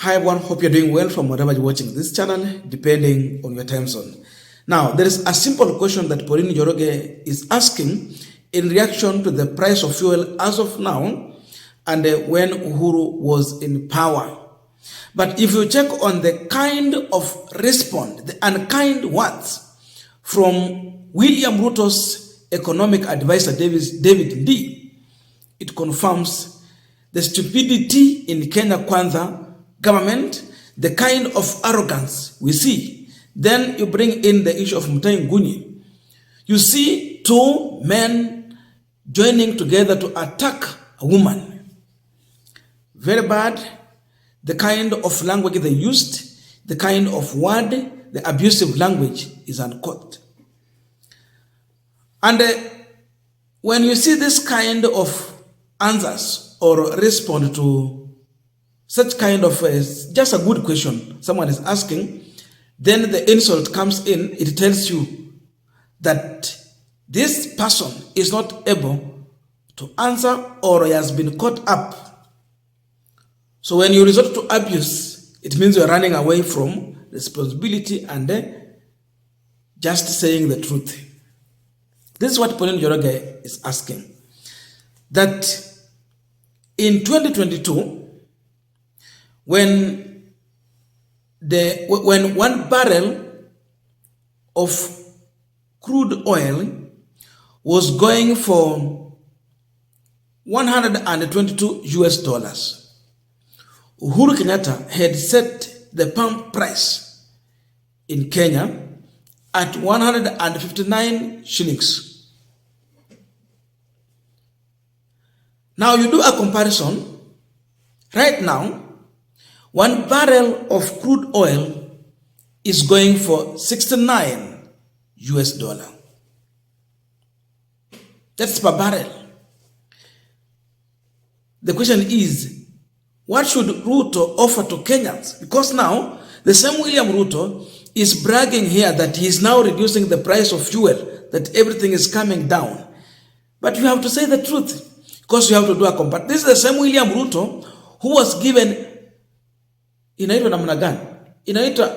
Hi everyone, hope you're doing well from wherever you're watching this channel, depending on your time zone. Now, there is a simple question that Pauline Njoroge is asking in reaction to the price of fuel as of now and when Uhuru was in power. But if you check on the kind of response, the unkind words from William Ruto's economic advisor, David Ndii, it confirms the stupidity in Kenya Kwanza government, the kind of arrogance we see. Then you bring in the issue of Ngunyi. You see two men joining together to attack a woman. Very bad. The kind of language they used, the kind of word, the abusive language is uncaught. And when you see this kind of answers or respond to such kind of just a good question someone is asking, then the insult comes in. It tells you that this person is not able to answer or he has been caught up. So when you resort to abuse, it means you're running away from responsibility and just saying the truth. This is what Pauline Njoroge is asking. That in 2022, when 1 barrel of crude oil was going for $122 US, Uhuru Kenyatta had set the pump price in Kenya at 159 shillings. Now you do a comparison. Right now, 1 barrel of crude oil is going for $69 US. That's per barrel. The question is, what should Ruto offer to Kenyans? Because now, the same William Ruto is bragging here that he is now reducing the price of fuel, that everything is coming down. But you have to say the truth, because you have to do a comparison. This is the same William Ruto who was given inaitwa namna gani? Inaitwa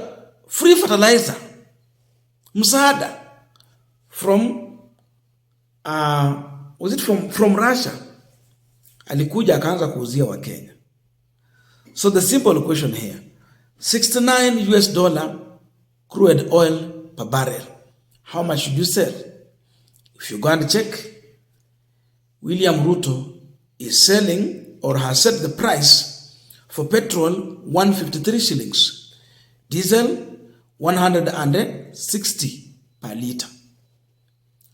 free fertilizer, msaada from was it from Russia? Alikuja akaanza kuuzia wa Kenya. So the simple question here, $69 US crude oil per barrel. How much should you sell? If you go and check, William Ruto is selling or has set the price for petrol 153 shillings, diesel 160 per liter.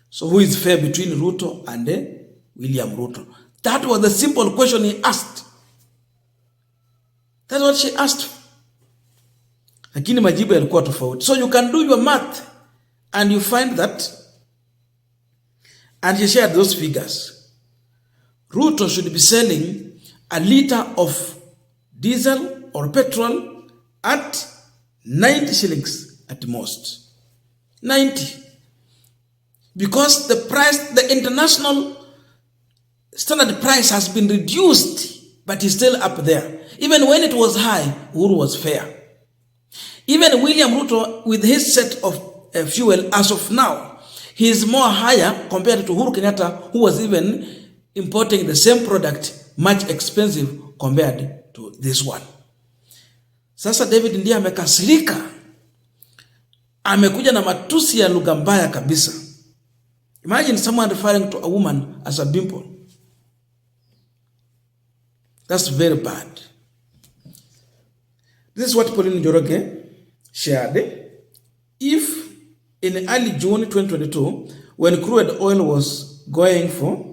So who is fair between Ruto and William Ruto? That was the simple question he asked. That's what she asked. Lakini majibu yalikuwa tofauti. So you can do your math and you find that, and he shared those figures. Ruto should be selling a liter of diesel or petrol at 90 shillings at most. 90. Because the price, the international standard price has been reduced, but it's still up there. Even when it was high, Uhuru was fair. Even William Ruto, with his set of fuel as of now, he is more higher compared to Uhuru Kenyatta, who was even importing the same product, much expensive compared to this one. Sasa David Ndii amekasirika. Amekuja na matusi ya lugha mbaya kabisa. Imagine someone referring to a woman as a bimple. That's very bad. This is what Pauline Njoroge shared. If in early June 2022, when crude oil was going for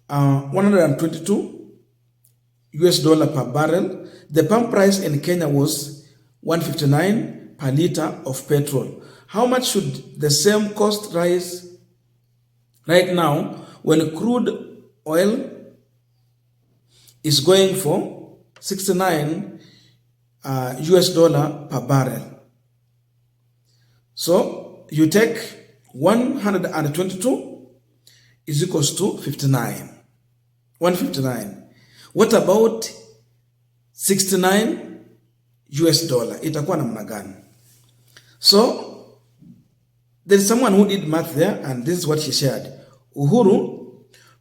$122 US per barrel, the pump price in Kenya was 159 per liter of petrol. How much should the same cost rise right now when crude oil is going for $69 US per barrel? So you take 122 is equals to 59. 159. What about 69 US dollar? Itakuwa namna gani? So there is someone who did math there, and this is what she shared. Uhuru,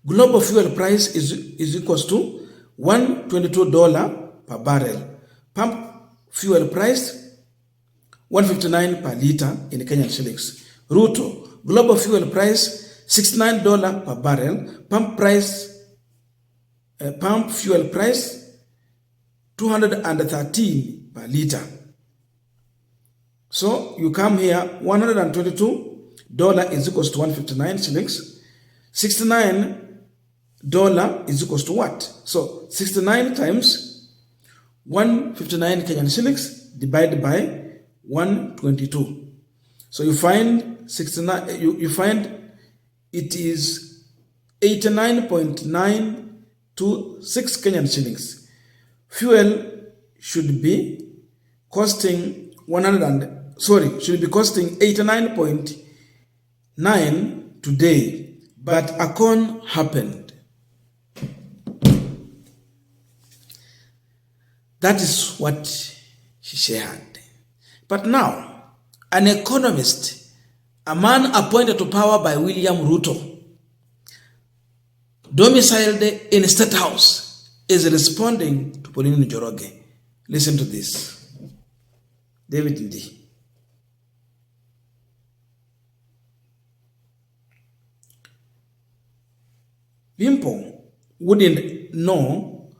global fuel price is equals to $122 per barrel. Pump fuel price $159 per liter in Kenyan shillings. Ruto, global fuel price $69 per barrel. Pump fuel price $213 per liter. So you come here, $122 is equals to 159 shillings. $69 is equals to what? So 69 times 159 Kenyan shillings divided by 122. So you find 69. You find it is 89.926 Kenyan shillings. Fuel should be costing should be costing 89.9 today, but a con happened. That is what she shared. But now, an economist, a man appointed to power by William Ruto, domiciled in a state house, is responding to Pauline Njoroge. Listen to this. David Ndii. Bimpo wouldn't know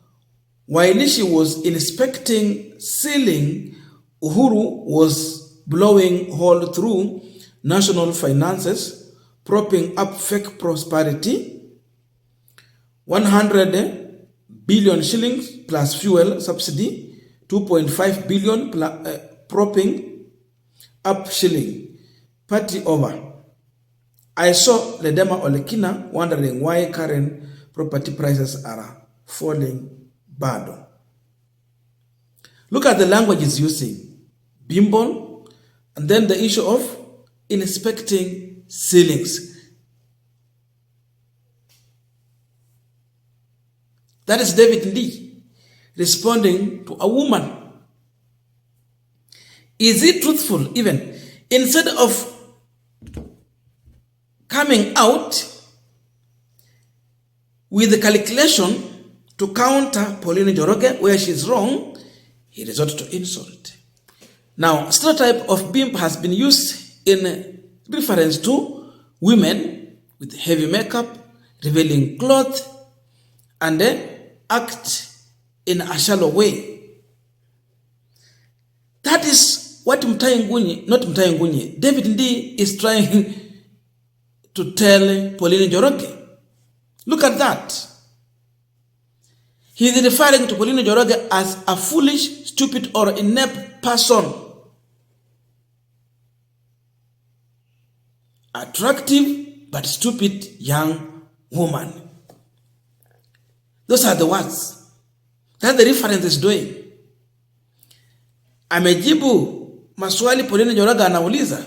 while she was inspecting ceiling, Uhuru was blowing hole through national finances, propping up fake prosperity, 100 billion shillings plus fuel subsidy, 2.5 billion propping up shilling. Party over. I saw Ledema Olekina wondering why current property prices are falling bad. Look at the language he's using. Bimbol, and then the issue of inspecting ceilings. That is David Ndii responding to a woman. Is it truthful even? Instead of coming out with the calculation to counter Pauline Njoroge where she's wrong, he resorted to insult. Now, stereotype of BIMP has been used in reference to women with heavy makeup, revealing clothes, and act in a shallow way. That is what David Ndii is trying to tell Pauline Njoroge. Look at that. He is referring to Pauline Njoroge as a foolish, stupid, or inept person. Attractive but stupid young woman. Those are the words that the reference is doing. Amejibu maswali Pauline Njoroge anauliza.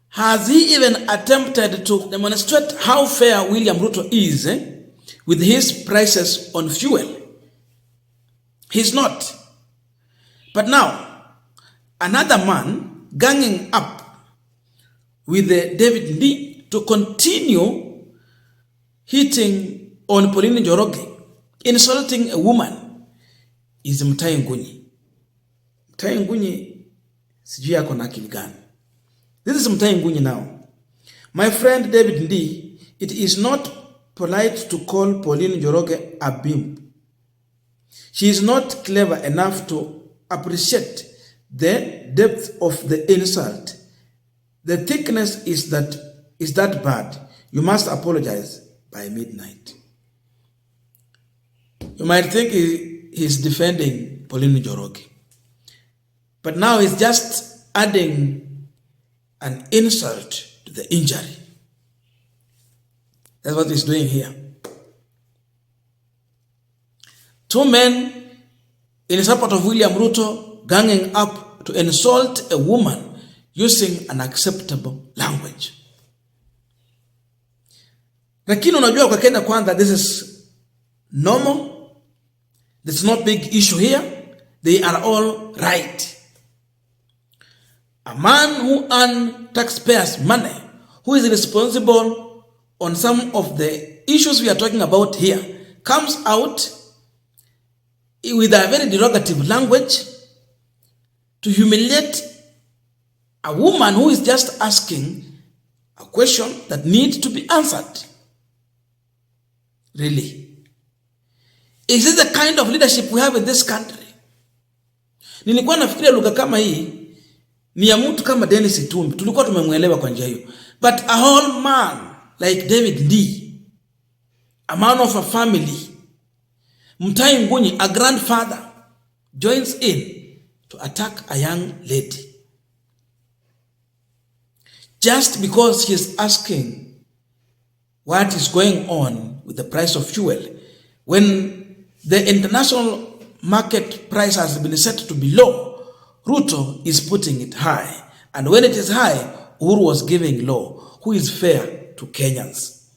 Has he even attempted to demonstrate how fair William Ruto is with his prices on fuel? He's not. But now, another man ganging up with David Ndii to continue hitting on Pauline Njoroge, insulting a woman, is Ngunyi. Ngunyi sijui yako na akili gani. This is Ngunyi now. My friend David Ndii, it is not polite to call Pauline Njoroge a bimp. She is not clever enough to appreciate the depth of the insult. The thickness is that bad. You must apologize by midnight. You might think he's defending Pauline Njoroge. But now he's just adding an insult to the injury. That's what he's doing here. Two men in support of William Ruto ganging up to insult a woman using unacceptable language. Lakini unajua kwa Kenya kwanza, this is normal. There's no big issue here. They are all right. A man who earns taxpayers' money, who is responsible on some of the issues we are talking about here, comes out with a very derogative language to humiliate a woman who is just asking a question that needs to be answered. Really? Is this the kind of leadership we have in this country? Nilikuwa nafikiria lugha kama hii ni ya mtu kama Dennis Itumbi. Tulikuwa tumemwelewa kwa njia hiyo. But a whole man like David Ndii, a man of a family, Ngunyi, a grandfather, joins in to attack a young lady just because he is asking what is going on with the price of fuel when the international market price has been set to be low. Ruto is putting it high, and when it is high, Uhuru was giving low. Who is fair to Kenyans?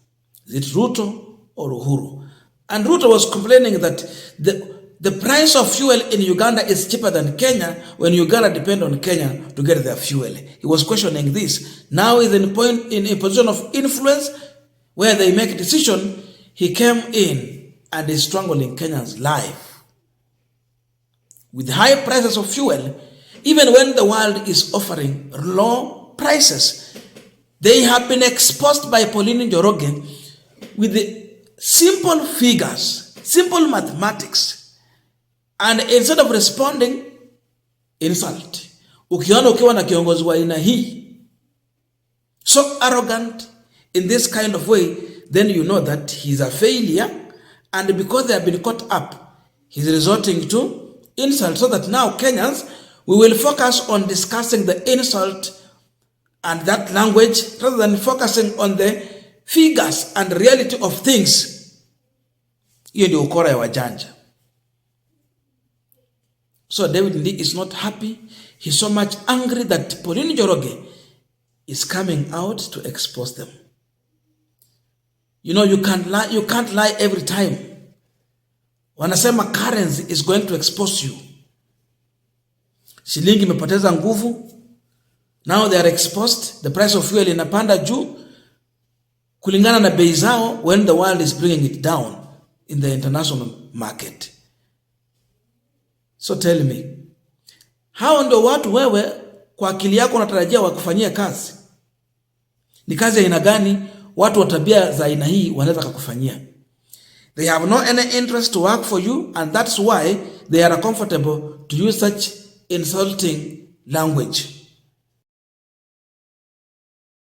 Is it Ruto or Uhuru? And Ruto was complaining that the price of fuel in Uganda is cheaper than Kenya when Uganda depend on Kenya to get their fuel. He was questioning this. Now he's in a position of influence where they make a decision. He came in and is strangling Kenyans' life. With high prices of fuel, even when the world is offering low prices, they have been exposed by Pauline Njoroge with the simple figures, simple mathematics, and instead of responding, insult. Ukiona ukiwa na kiongozi wa aina hii so arrogant in this kind of way, then you know that he's a failure, and because they have been caught up, he's resorting to insult, so that now Kenyans, we will focus on discussing the insult and that language rather than focusing on the figures and reality of things. Hiyo ndio ukora ya wajanja. So David Ndii is not happy. He's so much angry that Pauline Njoroge is coming out to expose them. You know, you can't lie every time. Wanasema currency is going to expose you. Shilingi imepoteza nguvu. Now they are exposed. The price of fuel inapanda juu kulingana na bei zao when the world is bringing it down in the international market. So tell me, hao ndio watu wewe kwa akili yako unatarajia wakufanyia kazi? Ni kazi ya aina gani watu wa tabia za aina hii wanaweza kukufanyia? They have no any interest to work for you, and that's why they are comfortable to use such insulting language.